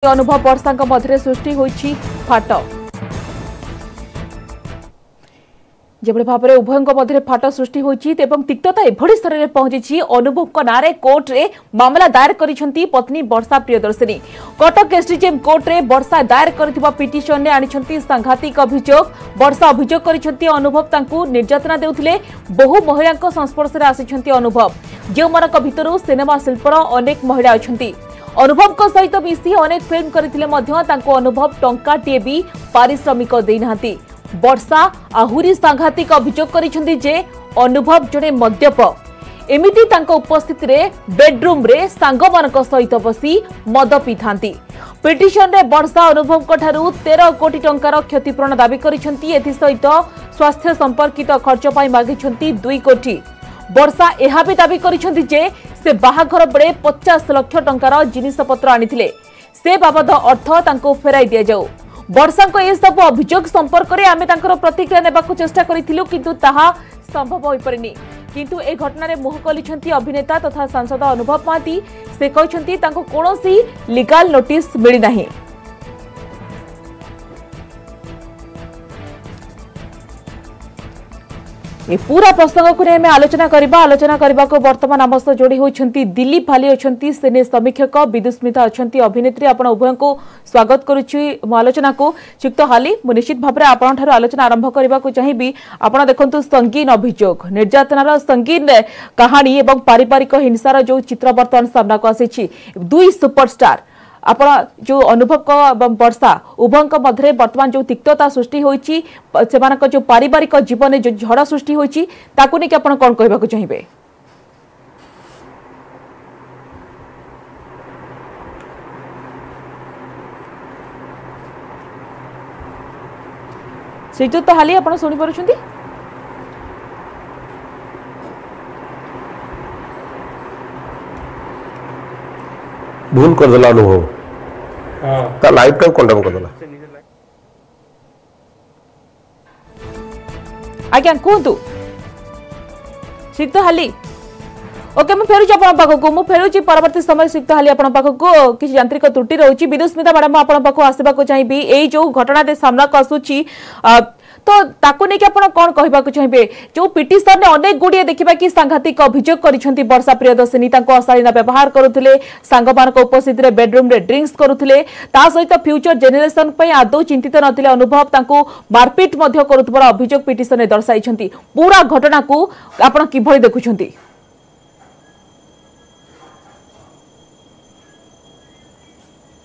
अनुभव वर्षा मध्य सृष्टि होइछि फाट जेभଳି भाବରେ उभयଙ୍କ ମଧ୍ୟରେ फाट सृष्टि होइछि एवं तिक्तता एभଳି स्तରରେ पहुंची अनुभव नारे कोर्ट रे मामला दायर करिसेंती पत्नी वर्षा प्रियदर्शिनी कटक एसडीजेएम कोर्ट रे वर्षा दायर करथिबा पिटिशन ने आनिसेंती सांघातिक अभियोग वर्षा अभियोग करिसेंती अनुभव तांकू निर्यातना देउथिले बहु महिलांक संस्पर्श रे आसिसेंती अनुभव जे मानक भितरु सिनेमा शिल्पर अनेक महिला अछंती अनुभव को सहित मिसी अनेक फिल्म करथिले मध्य तांको अनुभव टंकाटिए भी पारिश्रमिक देइनांती वर्षा आहुरी सांघातिक अभियोग करिसेंती जे अनुभव जने मद्यप एमिति तांको उपस्थिति रे बेडरूम रे सांगमानक सहित बसी मद पीथांती पिटिशन रे वर्षा अनुभव कठारु 13 कोटी टंकार क्षतिपूरण दाबी करिसेंती एथि सहित स्वास्थ्य संपर्कित खर्च पाई मागिसेंती 2 कोटी वर्षा एहा भी दाबी करिसेंती जे से बाहाघर बेले 50 लाख टंकार जिनिसपत्र आनिथिले से बाबद अर्थ तांको फेराई दिया जाऊ वर्षा को ए सब अभियोग संपर्क में आमे तांकर प्रतिक्रिया नेबाकू चेष्टा करिथिलु किंतु ताहा संभव होई परिनी किंतु ए घटना रे मुह खोलिछंती अभिनेता तथा सांसद अनुभव महांती से कहिछंती तांको कोनोसी लीगल नोटिस मिली नाही ए पूरा प्रसंग को हमें आलोचना करबा को वर्तमान आम सह जोड़ी होती दिलीप भाली अच्छा सिने समीक्षक विदुस्मिता अच्छा अभिनेत्री आपण उभय को स्वागत करुच्ची आलोचना को युक्त हाली मु निश्चित भाव में आपण आलोचना आरंभ करने को चाहिए आपण देखु संगीन अभियोग निर्यातनार संगीन कहानी एवं पारिवारिक हिंसार जो चित्र बर्तमान सामना को आसी दुई सुपरस्टार आपण जो अनुभव वर्षा उभय मध्य वर्तमान जो तिक्तता सृष्टि होइछि सेमानक जो पारिवारिक जीवन जो झड़ सृष्टि होइछि ताकू नै कि आपण कोन कहबाकू चाहिबे श्रीजुक्त हाली आपण सुनि परुछंती भूल कर देला अनुभव ता लाइफ टाइम कंडेम कर देला आज्ञा कहतु सिक्त हाली ओके मैं फेरुची आपण पाखकु मु फेरुची परवर्ती समय सिक्त हाली आपण पाखकु किछि यांत्रिक त्रुटि रहउची विदुस्मिता मैडम आपण पाखकु आसीबा को चाहिबी एई जो घटना दे सामना को आसुची तो ताकू नहीं कि आपण कोन कहबा को चाहिबे जो पिटिशन ने अनेक गुडिए देखिबा कि सांघातिक अभियोग करिसेंती वर्षा प्रियदर्शिनी तांको अशालीन व्यवहार करुथिले सांगमान को उपस्थिति रे बेडरूम रे ड्रिंक्स करुथिले ता सहित फ्यूचर जेनरेशन पई आदौ चिंतित नथिले अनुभव तांको मारपीट मध्य करुथबार अभियोग पिटिशन ने दर्शाइछंती पूरा घटना को आपण किभଳି देखुछंती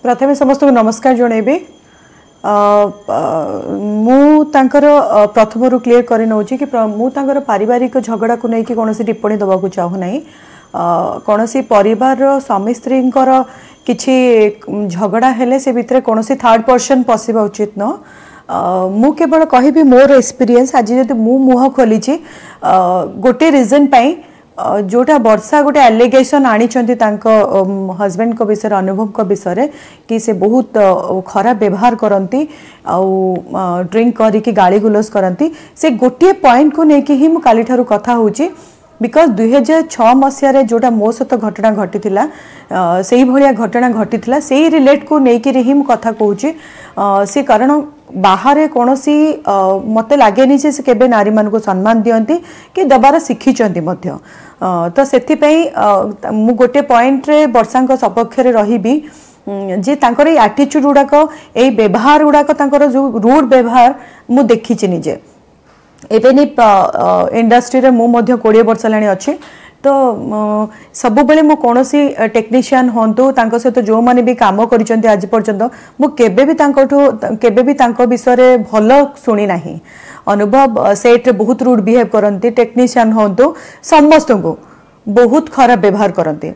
प्रथमे समस्त को नमस्कार जणेबी मु तांकर प्रथम रु क्लियर करि नउची कि मु तांकर पारिवारिक झगड़ा को नै कि कोनोसी टिप्पणी दबा को चाहू नै कोनोसी परिवार स्वामी स्त्रींकर किछि झगड़ा हेले से भितरे कोनोसी थर्ड पर्सन पसिबा उचित न मु केवल कहिबी मोर एक्सपीरियंस आज जदि मु मुह खोली छी गोटे रीजन पई जोटा वर्षा गोटे एलिगेशन आनी हस्बैंड को विषय अनुभव को विषय कि से बहुत खराब व्यवहार करती ड्रिंक करी गाड़ी गुलस करती से गोटे पॉइंट को लेकिन ही मु काली ठारू कथा होची बिकॉज 2006 मसीह जोटा मो सहित घटना घटी से भाया घटना घटी से रिलेट को लेकिन ही कथा कहूँ से कारण बाहर कौन सी मत लगे से केबे नारी मान को सम्मान दियंती कि दबार शिखिचंती मध्य तो से मु गोटे पॉइंट रे वर्षा सपक्ष रही जे तांकर एटीट्यूड गुड़ाक ए व्यवहार गुड़ाक तांकर जो रूड व्यवहार मु देखी निजे एवं इंडस्ट्री रे मु मध्य 20 वर्ष लाणी अच्छी तो सब बेले मु कोनोसी टेक्नीशियन होंतु तांको सहित जो माने भी काम करिसंती आज पर्यंत मु केबे भी तांको विषय भल सुनी नाही अनुभव सेट रे बहुत रूड बिहेव करंती टेक्नीशियन होंतु समस्त को बहुत खराब व्यवहार करंती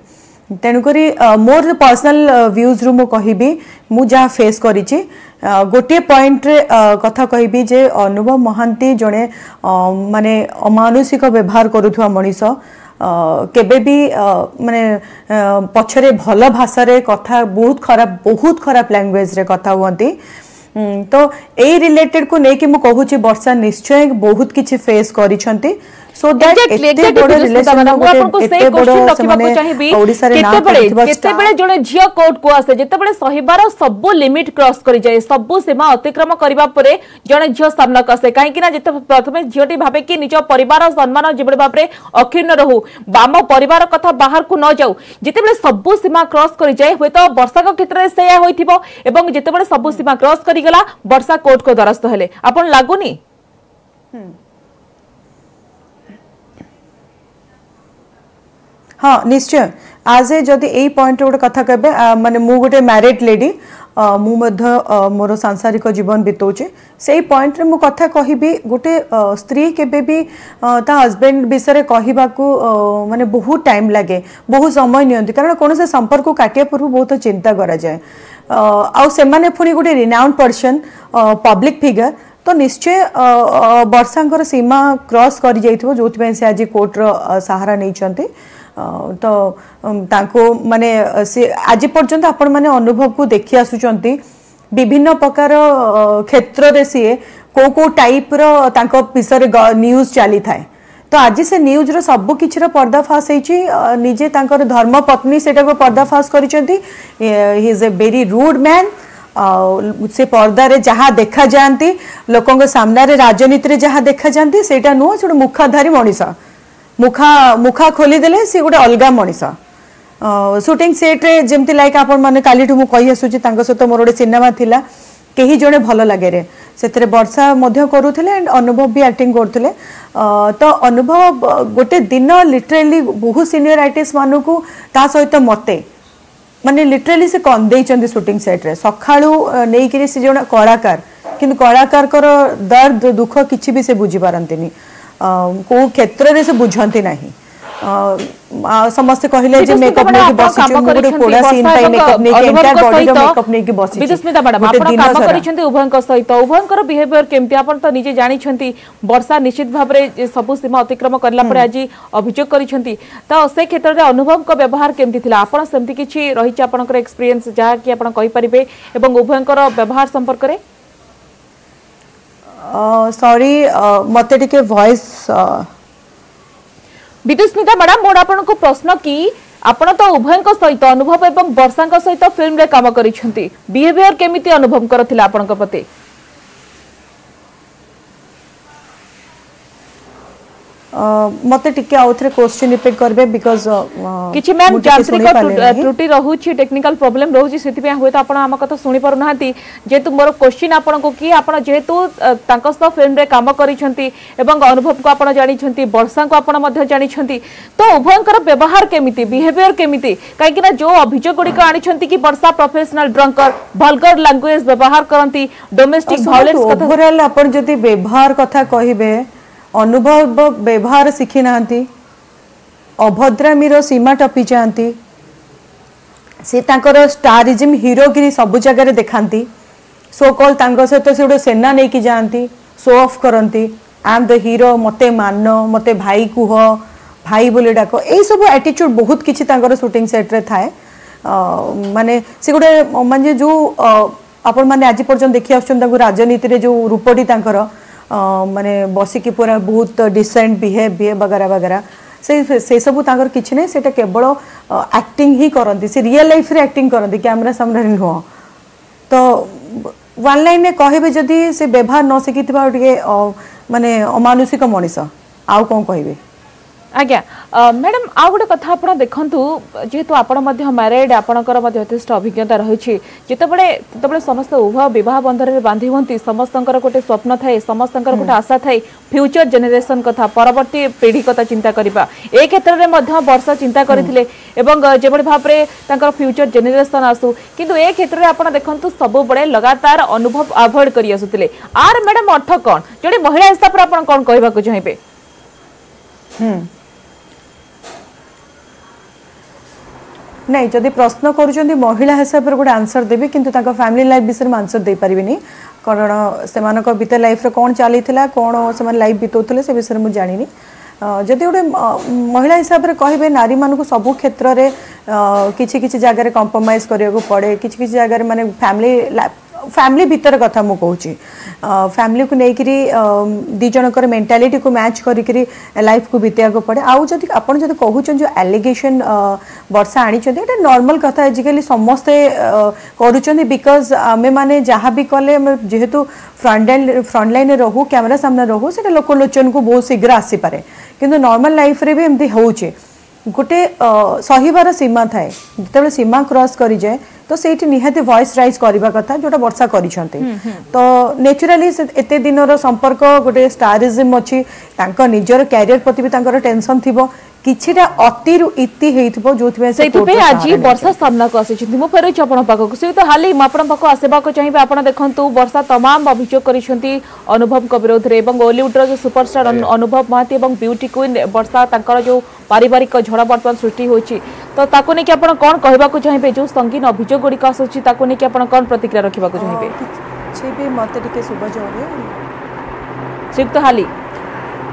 तेणुकरी मोर पर्सनल व्यूज रु मु कहिबी मु जा फेस करिछि गोटे पॉइंट रे कथा कहिबी जे अनुभव महांती जने माने अमानुषिक व्यवहार करुथुवा मनीष केबे भी माने पछरे भल भाषा रे कथा बहुत खराब लैंग्वेज रे कथा हुअंती तो ए रिलेटेड को नेकी मु कहूची वर्षा निश्चय बहुत किछि फेस करिसंती सो दैट एते बड़ रिलेशन एते बड़ से ओडिसा रे ना केतेबेले जणे झियो कोर्ट को आसे जेतेबेले सहिबार सब लिमिट क्रॉस करि जाय सब सीमा अतिक्रम करिबा परे जणे झियो सामना कसे काहे कि ना जेते प्रथमे झियोटी भाबे कि निज परिवार सम्मान जेबे भाबरे अखिन्न रहू बाम परिवार कथा बाहर को न जाऊ जेतेबेले सब सीमा क्रॉस करि जाय होय तो वर्षा को क्षेत्र रे सेया होइथिबो एवं जेतेबेले सब सीमा क्रॉस करि गेला वर्षा कोर्ट को द्वारस्थ हेले आपण लागुनी हाँ निश्चय आज जदि यही पॉइंट गोटे कथा कहबे माने मु गोटे मैरिड लेडी मु मोर सांसारिक जीवन बितौचे से पॉइंट रे मु कथा कहिबी गोटे स्त्री केबे भी ता हस्बैंड विषय कहबा को माने बहुत टाइम लगे बहुत समय नियंती कारण कोन से संपर्क को काटिया पूर्व बहुत चिंता करा जाए आ से माने पुनी गोटे रिनाउंड पर्सन पब्लिक फिगर तो निश्चय वर्षांकर सीमा क्रॉस कर जाइथिबो जोथि से आज कोर्ट रो सहारा नै चंती तो तांको माने से आज पर्यंत आपण माने अनुभव को देखि आसुचंती विभिन्न प्रकार क्षेत्र रे से को टाइप रो तांको विषय न्यूज चली थाए तो आज से न्यूज रो सब किछि रो पर्दाफाश हेछि निजे तांकर धर्म पत्नी सेटा को पर्दाफाश करिसंती he is a very rude man से पर्दा रे जहाँ देखा जाती लोकों सामना रे राजनीति रे जहाँ देखा जाती सेटा नुह से मुखाधारी मनीष मुखा खोली देले से गोटे अलगा मनीष शूटिंग सेट रे जेमती लाइक आपण माने कालीठू मु कहि आसुची तांको सहित मोर गोटे सिनेमा थिला केही जणे भल लागे रे सेतरे वर्षा मध्य करूथिले एंड अनुभव भी एक्टिंग करथिले तो अनुभव गोटे दिन लिटरली बहुत सीनियर आर्टिस्ट मानु को ता सहित मते माने लिटरली से कंदेई चंदी शूटिंग सेट रे सखाळू नेई कि से जण कलाकार किंतु कलाकार कर दर्द दुख किछि भी से बुझी पारंतिनी को क्षेत्र रे से बुझंती नाही समस्त कहले जे मेकअप नै कि बसिछु मोरे कोडा सीन टाइम मेकअप नै कि एंटायर बॉडी रो मेकअप नै कि बसिछु विदुस्मिता मैडम आपण काम करिसंती उभयंक सहित उभयंकर बिहेवियर केमती आपण तो निजे जानि छंती वर्षा निश्चित भाव रे सब सीमा अतिक्रम करला परे आज अभियोग करिसंती तो से क्षेत्र रे अनुभव को व्यवहार केमती थिला आपण सेमती किछि रहि छ आपनकर एक्सपीरियंस जा कि आपण कहि परिबे एवं उभयंकर व्यवहार संपर्क रे सॉरी मते टिके वॉइस विदुस्मिता मैडम मोर आपन को प्रश्न कि आपण तो उभयंक सहित अनुभव एवं वर्षांक सहित फिल्म रे काम करिसंती बिहेवियर केमिति अनुभव करथिला आपन को पते मते टिके आउथरे क्वेश्चन रिपीट करबे बिकॉज़ किछि मैम यांत्रिक त्रुटि रहूछि टेक्निकल प्रॉब्लम रहूछि सेति पे होय त आपण हम कथा सुनि पारु नाहंती जेतु मोर क्वेश्चन आपण को कि आपण जेतु तांको स फिल्म रे काम करिसंती एवं अनुभव को आपण जानि छंती वर्षा को आपण मध्ये जानि छंती तो उभयंकर व्यवहार केमिति बिहेवियर केमिति काहे कि ना जो अभियोग गुडी को आनि छंती कि वर्षा प्रोफेशनल ड्रंकर वल्गर लैंग्वेज व्यवहार करंती डोमेस्टिक वायलेंस कथा ओवरऑल आपण जति व्यवहार कथा कहिबे अनुभव व्यवहार शिखी नांती अभद्रामीर सीमा टपी जाती से तांकर स्टारिज्म हीरोगिरी सब जगह देखाती सो कॉल तांको सहित से गोटे सेना नहीं कि जाती शो ऑफ करती आई एम द हीरो मते मान मते भाई कुह भाई बोले डाक यही सब एटीट्यूड बहुत किछि तांकर शूटिंग सेट रे थाए माने से गोटे माने जो आपण माने आज पर्यंत देखि आछन तांको राजनीति रे जो रूपटी तांकर माने बसिकी पूरा बहुत डिसेंट बिहेव वगैरह वगैरह से सब तांकर किछि नै सेटा केवल एक्टिंग ही करंती से रियल लाइफ रे एक्टिंग करंती कैमरा सामने नुह तो वन लाइन ने कहबे जदी से व्यवहार न सिकितबा टिके माने अमानुषिक मनीष आउ कोन कहबे आज्ञा मैडम आ गोटे कथा आपण देखंतु जेहेतु आपण मध्य मैरिड आपणकर मध्य यथेष्ट अभिज्ञता रही जितेबले समस्त उभय विवाह बंधन में बांधी हुंती समस्तंकर गोटे स्वप्न थाए समस्तंकर गोटे आशा थाए फ्यूचर जेनेरेशन कथा परवर्ती पीढ़ी कथा चिंता करबा ए क्षेत्र में मध्य वर्षा चिंता करथिले एवं जेबळे भाबरे तांकर फ्यूचर जेनेरेशन आसु किंतु ए क्षेत्र में आपण देखंतु सब बडे लगातार अनुभव अवॉइड करि आसुतिले आर मैडम अर्थ कोन जडी महिला हिसाब रे आपण कोन कहबा को चाहिबे नहीं जदि प्रश्न करूँ महिला हिसाब से गोटे आंसर देवी किंतु ताका फैमिली लाइफ विषय में आंसर दे पारिबिनी कारण से बीते लाइफ रे कौन चली कौन से लाइफ बिताउले से विषय में जानी जदि गोटे महिला हिसाब से कहे नारी मानक सबू क्षेत्र में किसी किसी जगह कॉम्प्रोमाइज करने को पड़े किसी किसी जगह माने फैमिली फैमिली भीतर कथा मु कहूँ फैमिली को लेकर दी जनकर मेंटालिटी को मैच करी लाइफ को बीतेक पड़े आउ जदि आपन जदि कहूछन जो एलिगेशन वर्षा आनी चंदे एटा नॉर्मल कथा आजिकली समस्ते करूछन बिकॉज आमे माने जहाँ भी कले जेहेतु फ्रंट लाइन रहू कैमरा सामने रहू से लोक लोचन को बहुत शीघ्र आसी पारे किंतु नॉर्मल लाइफ रे भी एमती होउछे गोटे सहीबार सीमा थाए जिते सीमा क्रॉस करी जाए तो सेठी निहाती वॉइस राइज करबा कथा जोटा वर्षा करिसंते तो नेचुरली एते दिनर संपर्क गोटे स्टारिज्म अछि तांका निजर कैरियर प्रति भी तांकर टेंशन थिबो किछिटा अतिरु इति हेइथबो जोथबे सेइथबे आजी वर्षा सामना को आसी मु फेर आपण पाखक से तो हाली आपण पाखक आसेबा को चाहिबे आपण देखंतु वर्षा तमाम अभियोग करिसंती अनुभव को विरोध रे एवं बॉलीवुड रो जो सुपरस्टार अनुभव महाती एवं ब्यूटी क्वीन वर्षा तांकर जो पारिवारिक झड़ा बर्तमान सृष्टि होची तो ताको ने कि आपण कोन कहबा को चाहिबे जो संगीन अभियोग गुडी का आसी ताको ने कि आपण कोन प्रतिक्रिया रखिबा को चाहिबे छे भी मते टिके सुबह जोरे सिक्त हाली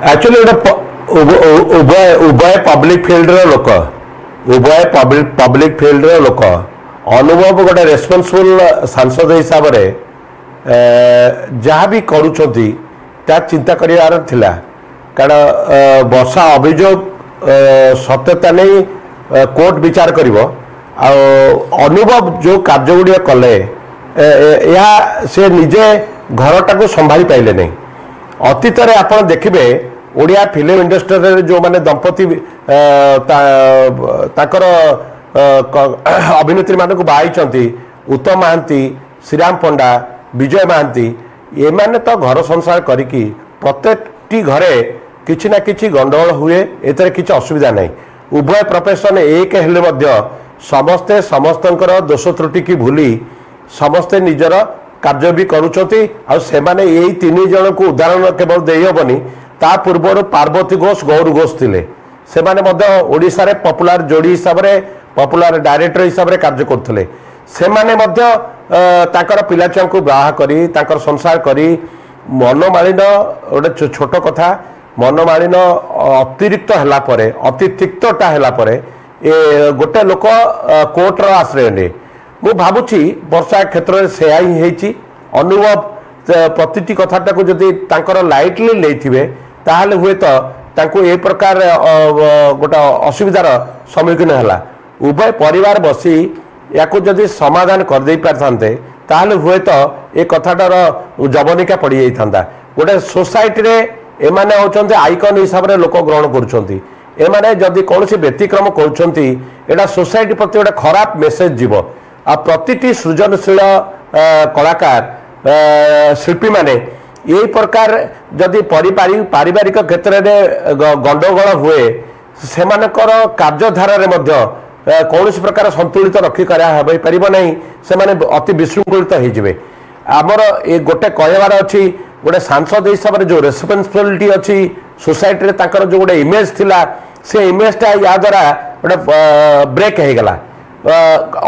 एक्चुअली उभय पब्लिक फिल्ड लोक उभय पब्लिक फिल्ड लोक अनुभव गोटे रेस्पॉन्सिबल सांसद हिसाब से जहाँ भी करुँच चिंता करार थिला कारण वर्षा अभियोग सत्यता नहीं कोर्ट विचार करिवो अनुभव जो कार्य गुड़िया कले से निजे घरटा को संभाली पाइले नहीं अतीत आप देखिए ओडिया फिल्म इंडस्ट्री जो माने दंपति ताकर अभिनेत्री मानक बाई उत्तम महांती श्रीराम पंडा विजय महांती ये माने तो घर संसार करिकी प्रत्येकटी घरे किछि ना किछि गंडगोल हुए एतरे किछि असुविधा नहीं उभय प्रोफेशन एक हेले मध्य समस्ते समस्तंकर दोष त्रुटि की भूली समस्ते निजर कार्य भी करुचंती आ सेमाने एई तीन जन को उदाहरण केवल देई हबनी ता पूर्व पार्वती घोष गौर घोष थिले सेमाने मध्य ओडिसा रे पॉपुलर जोड़ी हिसाब रे पॉपुलर डायरेक्टर हिसाब रे कार्य करथले सेमाने मध्य ताकर पिला छुआ को बाहा करी ताकर संसार करी मनमालिन गोटे छोट कथा मनमालिन अतिरिक्त हला परे अतिरिक्तटा हला परे ए गोटे लोक कोर्ट रो आश्रय ने मु भाबुची वर्षा क्षेत्र में सेया ही हेची अनुभव प्रतिटी कथाटा को जदि तांकर लाइटली लेथिबे ताहले हुए तो तांको ए प्रकार गोटा असुविधार सम्मुखीन हला उभय परिवार बसी याको जदि समाधान कर दे पारथांते ताहले हुए तो ए कथाटार जवनिका पड़ी जाइथांता गोटे सोसाइटी रे एमाने होचंते आइकन हिसाब रे लोक ग्रहण करूछंती एमाने जदि कोनोसी व्यतिक्रम करूछंती एटा सोसाइटी प्रति गोटे खराब मेसेज जीवो आ प्रतिटी सृजनशील कलाकार शिल्पी माने यही प्रकार जदि पारिवारिक क्षेत्र में गंडगोल हुए सेमानकर कार्यधारा रे मध्य कौन प्रकार संतुलित रखी पारिब नहीं से अति विशृंखलित हो आमर ये गोटे कहबार अच्छी गोटे सांसद हिसाब से जो रेस्पॉन्सिबिलिटी अच्छी सोसाइटी रे तांकर जो गोटे इमेज थिला से इमेजटा या द्वारा गोटे ब्रेक हो गला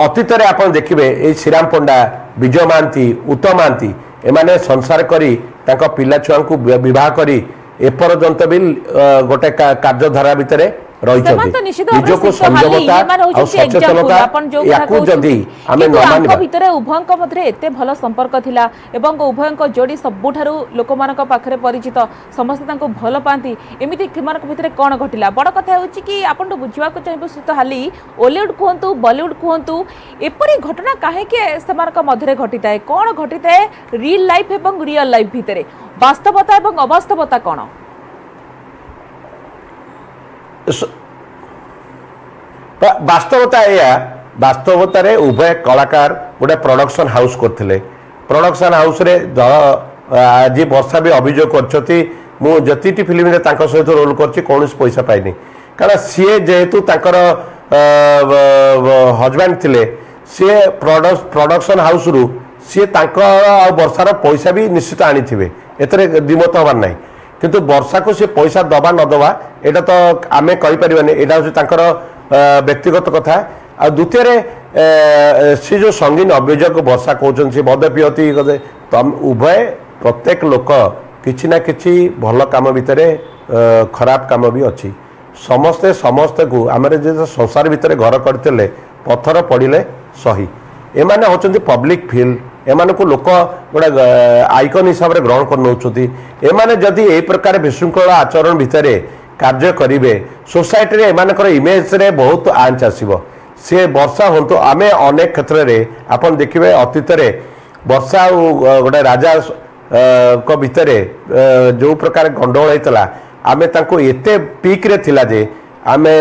अतीत रे आप देखिए श्रीराम पंडा विजय महांती उत्तम महांती एमाने संसार करी तांका पिला छुआ को विवाह करी एपर्यंत भी गोटे कार्यधारा भितर निजको संयमता और सचेतनता याकू जदी आमे न मानिबा भितर उभयंक मध्य एते भल संपर्क थिला एवं उभयंक जोड़ी सबुठारु लोकमानक पाखरे परिचित समस्त तांको भल पांती एमिति किमानक भितर कोन घटिला बड़ कथा होची कि आपन बुझिवा को चाहिबो सुत हाली हॉलीवुड कहंतु बॉलीवुड कहंतु एपरी घटना काहे के समानक मध्य घटिताए कोन घटिताए रियल लाइफ एवं रियल लाइफ भितर वास्तवता एवं अवास्तवता कोन वास्तवता या वास्तवता रे उभय कलाकार गोटे प्रोडक्शन हाउस करथिले प्रोडक्शन हाउस रे आज वर्षा भी अभियोग करछती मु जतिटी फिल्म रे तांको सहित रोल करछि कोनस पैसा पाइनी कारण सीए जेहेतु तांकर हजबैंड थिले सी प्रोडक्शन हाउस रु सी तांकर वर्षार पैसा भी निश्चित आनी थिबे एतरे दिमत हबार नाही किंतु वर्षा को सी पैसा दबा न दबा एटा तो आमे कहि परिबानी एटा होछि तांकर व्यक्तिगत कथा आ द्वितीय सी जो संगीन अभियोग वर्षा कहउछन सी मद पियती तम उभय प्रत्येक लोक किछि ना किछि भल काम भितरे खराब काम भी अछि समस्ते समस्ते को आमरे जे संसार भितरे घर करथिले पत्थर पड़िले सही एमाने होचंती पब्लिक फील्ड एमान को लोक गोटे आइकन हिसाब से ग्रहण कर एमाने जदि ए प्रकार विशृंखला आचरण भितर कार्य करेंगे सोसाइटी एमानकर इमेज रे बहुत आंच आसब सी वर्षा हूँ आम अनेक क्षेत्र में आपन देखिए अतीत वर्षा गोटे राजा को भितर जो प्रकार गंडगोल होता आम एते पीक रे थिला जे आमे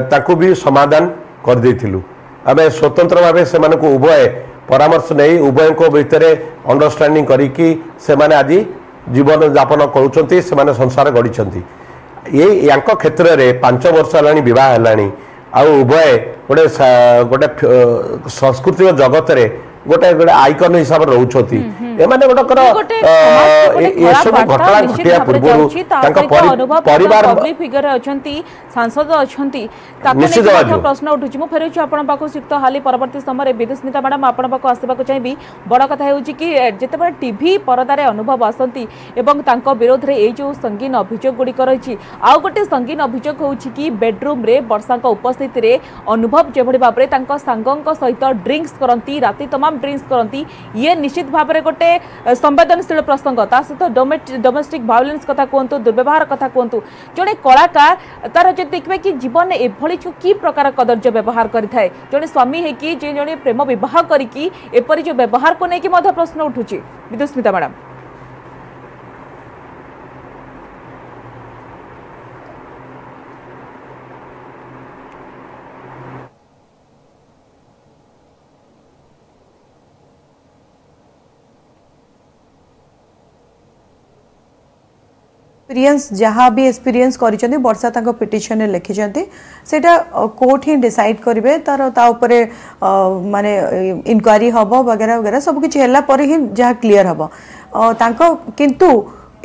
ताकू भी समाधान कर देथिलु आमे स्वतंत्र भाव से उभय परामर्श नहीं उभय को भितर अंडरस्टैंडिंग करिकी से माने आज जीवन यापन करुचंती से माने संसार गढ़ी ये यांको क्षेत्र में 5 वर्ष है विवाह है आ उभय गोटे गोटे सांस्कृतिक जगत रे गोटे गोटे आइकन हिसाब से रोचती एमाने गोटे ये सब घटना घटिया पूर्व परिवार पब्लिक फिगर अछंती सांसद अछंती ताको प्रश्न उठुची मु फेरुची आपण पाको सिक्त हाली परवर्ती समय विदेश नेता मैडम आपण पाको आसीबाको चाहिबी बड़ कथा हेउची कि जेतेबे टीवी परदारे अनुभव आसंती एवं तांको विरोध रे ए जो संगीन अभियोग गुडी करैची आ गोटे संगीन अभियोग होउची कि बेडरूम रे वर्षा उपस्थिति रे अनुभव जेभଳି भाबरे तांको सांगंक सहित ड्रिंक्स करंती राती तमाम ड्रिंक्स करंती ये निश्चित भाबरे गोटे संवेदनशील प्रसंग ता सहित डोमेस्टिक वायलेंस कथा कहतु दुर्व्यवहार कथा कहतु जड़े कलाकार तार जो देखिए कि जीवन एभली कि प्रकार कदर्य व्यवहार करें जड़े स्वामी है कि जड़े प्रेम विवाह करी एपरी जो व्यवहार को लेकिन प्रश्न उठुची विदुस्मिता मैडम एक्सपीरियंस जहाँ भी एक्सपीरियंस कर वर्षा तांको पिटिशन लिखिं सेटा कोर्ट ही डिसाइड करेंगे तार ताऊपर माने इनक्वारी हम वगैरह वगैरह सब किसी ही जहाँ क्लीयर हम तांको किंतु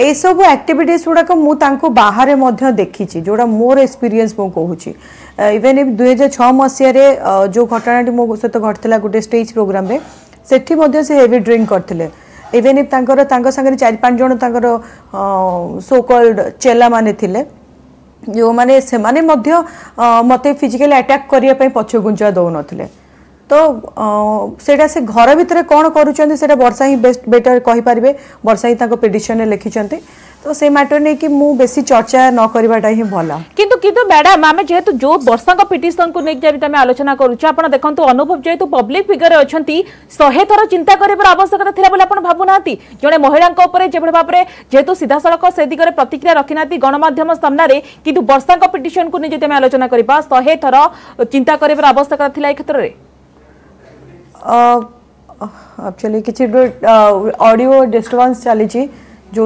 ए सब एक्टिविटीज गुड़ाक मुझे बाहर देखी जोड़ा मोर एक्सपीरियंस मु कहूँ इवेन 2006 मसीह जो घटना मो सहित घटला गोटे स्टेज प्रोग्राम रे सेठी से हेवी ड्रिंक करते इवेन इफ सांगे 4-5 जन सो कॉल्ड चेला माने थिले जो माने से माने मते फिजिकली अटैक करिया पई पछ गुंजा दौ नथिले तो सेटा से घर भितर कौन करूचंती सेटा वर्षा ही बेस्ट बेटर कहि परिबे वर्षा ही ताको पिटिशन ने लिखिचंती तो से मैटर नहीं कि मु बेसी चर्चा न करवाटा ही भला किंतु मैडम आमे जेहेतु जो वर्षा का पिटिशन को नेक जब आमे आलोचना करूछ आपण देखंतु अनुभव जेहेतु पब्लिक फिगर अछंती 100 थर चिंता करिबार आवश्यकता थिला बोले आपण भाबु नाती जने महिला को ऊपर जेबे भाबरे जेहेतु सीधा सड़क से दिगरे प्रतिक्रिया रखि नाती गणमाध्यम सामना रे किंतु वर्षा का पिटिशन को ने जेते आमे आलोचना करिबा 100 थर चिंता करिबार आवश्यकता थिला ए क्षेत्र रे एक्चुअली किछि ऑडियो डिस्टर्बेंस चली जो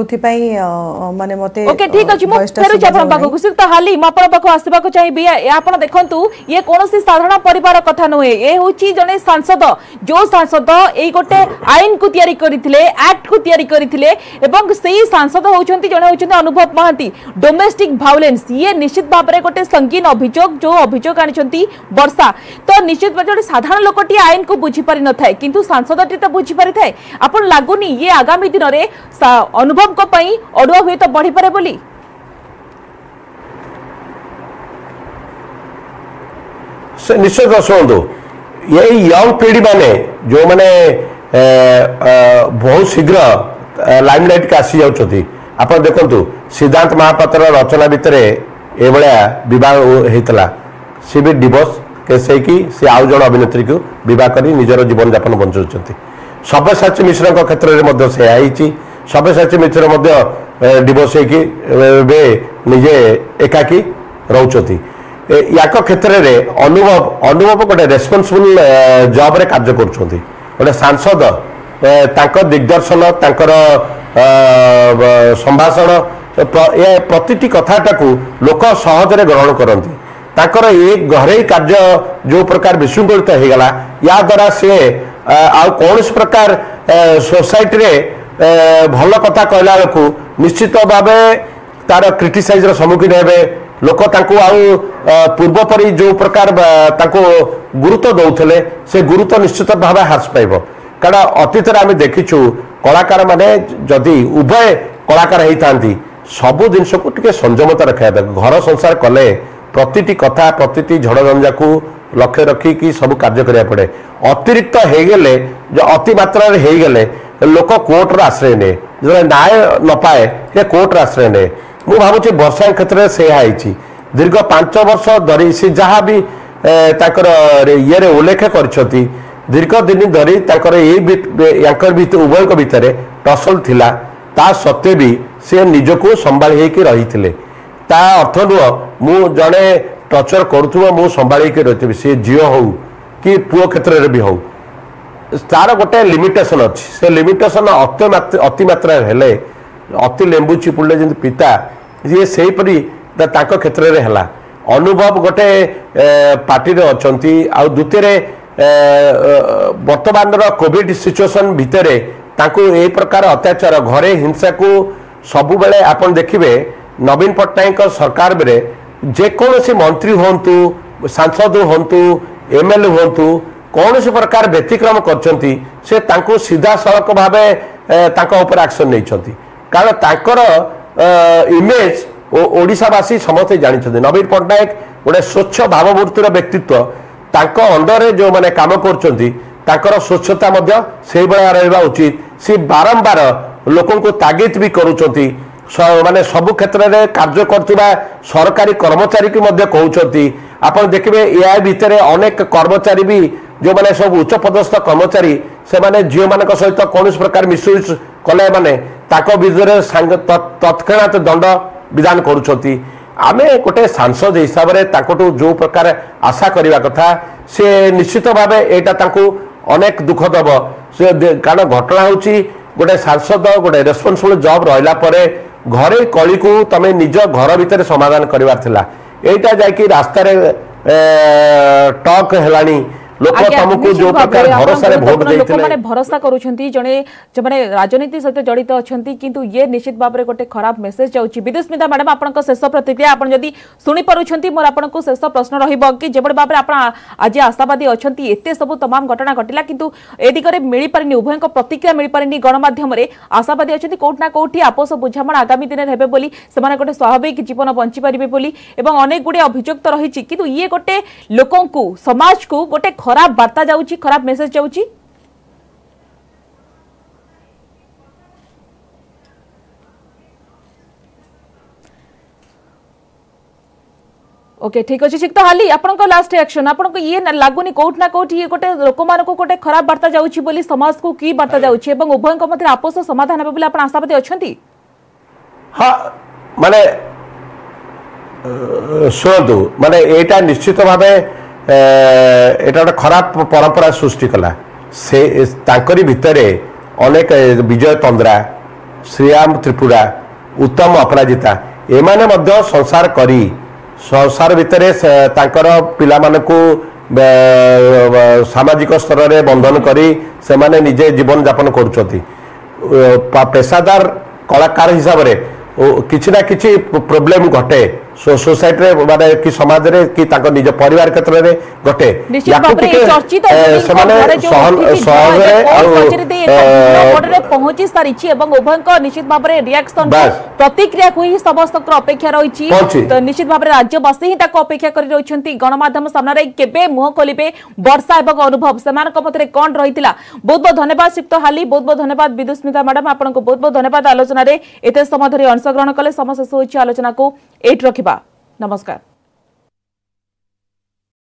माने मते ओके ठीक अछि मो फेरु आपण बाको कुसित हाली म आपण बाको आसीबा को चाहिबी आपण देखंतु ये कोनोसी साधारण परिवार कथा नहे ए होची जने सांसद जो सांसद ए गोटे आईन को तयारी करिथिले एक्ट को तयारी करिथिले एवं सेही सांसद होचंती जने होचंती अनुभव महांती डोमेस्टिक वायलेंस ये निश्चित भाव रे गोटे संगीन अभियोग जो अभियोग आनिचंती वर्षा तो निश्चित भाव जोटे साधारण लोकटी आईन को बुझी पारि न थाए किंतु सांसदटी तो बुझी पारि थाए आपण लागुनी ये आगामी दिन रे अनुभव को पई अडुआ हुए तो बढ़ी पारे बोली से निश्चित शुणु ये यंग पीढ़ी माने जो माने बहुत शीघ्र लाइमलाइट के आसी जाउछथि आपण देखंतु सिद्धांत महापात्र रचना भितर ए भलिया विवाह हेतला सी भी डिवोर्स केस है कि से आउ जण अभिनेत्री को विवाह करी निजर जीवन यापन बंचुछथि सब्यसाची मिश्र को क्षेत्र में मध्य से आईची सब्यसाची मिश्र मध्य डिवोर्स है निजे एकाकी रोचती याक क्षेत्र में अनुभव गोटे रेस्पॉन्सिबल जॉब रे कार्य करुछथि गोटे सांसद तांकर दिग्दर्शन तांकर संभाषण प्रतिटी कथाटा को लोक सहजरे ग्रहण करती तांकर एक घरे कार्य जो प्रकार विशृंखलित हो गला या द्वारा से आउ कौन प्रकार सोसाइटी रे भल कथा कहला बेलू निश्चित भाव तार क्रिटिसाइज सम्मुखीन हे लोक आउ पूर्व परी जो प्रकार गुरुत्व दौले से गुरुत्व निश्चित भाव ह्रास पाइब कारण अतीत आम देखीचु कलाकार माने जदि उभय कलाकार होता सबू जिनस को टे संयमता रखा घर संसार कले प्रतिटी कथा प्रतिटी झड़ झंझा को लक्ष्य रखिकी सब कार्य करिया पड़े अतिरिक्त होगले जो अति मात्रा होगले लोक कोर्टर आश्रय ने जो न्याय न पाए ये कोर्टर आश्रय ने मु भावुँ वर्षा क्षेत्र में से दीर्घ 5 वर्ष धरी सी जहाँ भी ये उल्लेख कर दीर्घ दिन धरी उभय भितर टसल थिला ता सत्वे भी से निजको संभाली रही ता अर्थ नुह मु जड़े टर्चर करुवा मु संभाली रही सी झील हो कि पुओ क्षेत्र में भी हो तार गोटे लिमिटेशन अच्छी से लिमिटेशन अति मात्रा हेले अति लेंबू चिपुड़े जमी पिता ये सेहीपरी क्षेत्र में है अनुभव गोटे पार्टी रे अछंती आ द्वितीय वर्तमान कोविड सिचुएशन भितर तांको ए प्रकार अत्याचार घरे हिंसा को सबु बेले आपण देखिबे नवीन पट्टनायक सरकार में जेकोसी मंत्री हूँ सांसद हूँ एमएलए हूँ कौन प्रकार व्यतिक्रम करछंती से तांको सीधा सड़क भाव एक्शन नहीं कारण तांकर इमेज ओडिशावासी समस्ते जानते नवीन पट्टनायक गोटे स्वच्छ भावमूर्तिर व्यक्तित्व तांको अंडर जो माने काम कर स्वच्छता से रहा उचित सी बारंबार लोकों को तागिद भी करुँच माने सबु क्षेत्र में कार्य करथुबा सरकारी कर्मचारी की कहते आप देखिए या भितर अनेक कर्मचारी भी जो माने सब उच्च पदस्थ कर्मचारी से माने झील मान सहित कौन प्रकार मिसयूज कले माने विरुद्ध तत्क्षणात दंड विधान करुँच आमे गोटे सांसद हिसाब से जो प्रकार आशा करने कथा से निश्चित भाव यहाँ अनेक दुख दब से कारण घटना हूँ गोटे सांसद गोटे रेस्पॉन्सिबल जॉब रहा घरे कली को तमें निज घर भितर समाधान करवार जाकि रास्तार टॉक है लोक तुमको जो प्रकार भरोसा भोट देते भरोसा करुछंती जने जो माने राजनीति सहित जड़ित अछंती किंतु ये निश्चित भाव में गोटे खराब मेसेज जाउची विदुस्मिता मैडम आपन शेष प्रतिक्रिया आपन जदी सुनी पारुछंती मोर आपन को शेष प्रश्न रहिबो कि जेबड़ भाव में आपन आज आशावादी अछंती एते सब तमाम घटना घटिला किंतु ए दिगरे मिली पारिनी उभय को प्रतिक्रिया मिली पारिनी गणमाध्यम रे आशावादी अछंती कोट ना कोठी आपस बुझामण आगामी दिन हेबे बोली सेमाने गोटे स्वाभाविक जीवन बंची परिबे बोली एवं अनेक गुडे अभियुक्त रहिछि किंतु ये गोटे लोकन को समाज को गोटे खराब वार्ता जाउची खराब मेसेज जाउची ओके ठीक अछि ठीक तो हाली आपन को लास्ट रिएक्शन आपन को ये लागुनी कोट ना कोट ये गोटे लोक मान को गोटे खराब वार्ता जाउची बोली समाज को की वार्ता जाउची एवं उभय को मध्य आपस समाधान हेबे बोली आपन आशावादी अछंती हां माने सुनतु माने एटा निश्चित भाबे एटा गोटे खराब परंपरा सृष्टि कला से तांकरी भितरे अनेक विजय तंद्रा श्रीराम त्रिपुरा उत्तम अपराजिता एमाने मध्य संसार करी संसार भितर तांकर पिला मानकु सामाजिक स्तर रे बंधन करी से माने निजे जीवन यापन करुचती पेशादार कलाकार हिसाब रे किछि ना किछि प्रॉब्लम घटे सोसाइटी रे माने कि समाज रे कि ताको निज परिवार क्षेत्र रे घटे याकु चर्चित पहुंची सारिछि एवं उभयक निश्चित भाव रे रिएक्शन प्रतिक्रिया को ही समस्त अपेक्षा रहिछि तो निश्चित भाव रे राज्यवासी ही ताको अपेक्षा करि रहिछंती गणमाध्यम सामने रे केबे मुह खोलिबे वर्षा एवं अनुभव सेमान को मते कोन रहितिला बहुत बहुत धन्यवाद सिक्त हाली बहुत बहुत धन्यवाद विदुस्मिता मैडम आपन को बहुत बहुत धन्यवाद आलोचना रे एते समय धरि अंशग्रहण कले समस्त होछि आलोचना को एट रखिबा नमस्कार।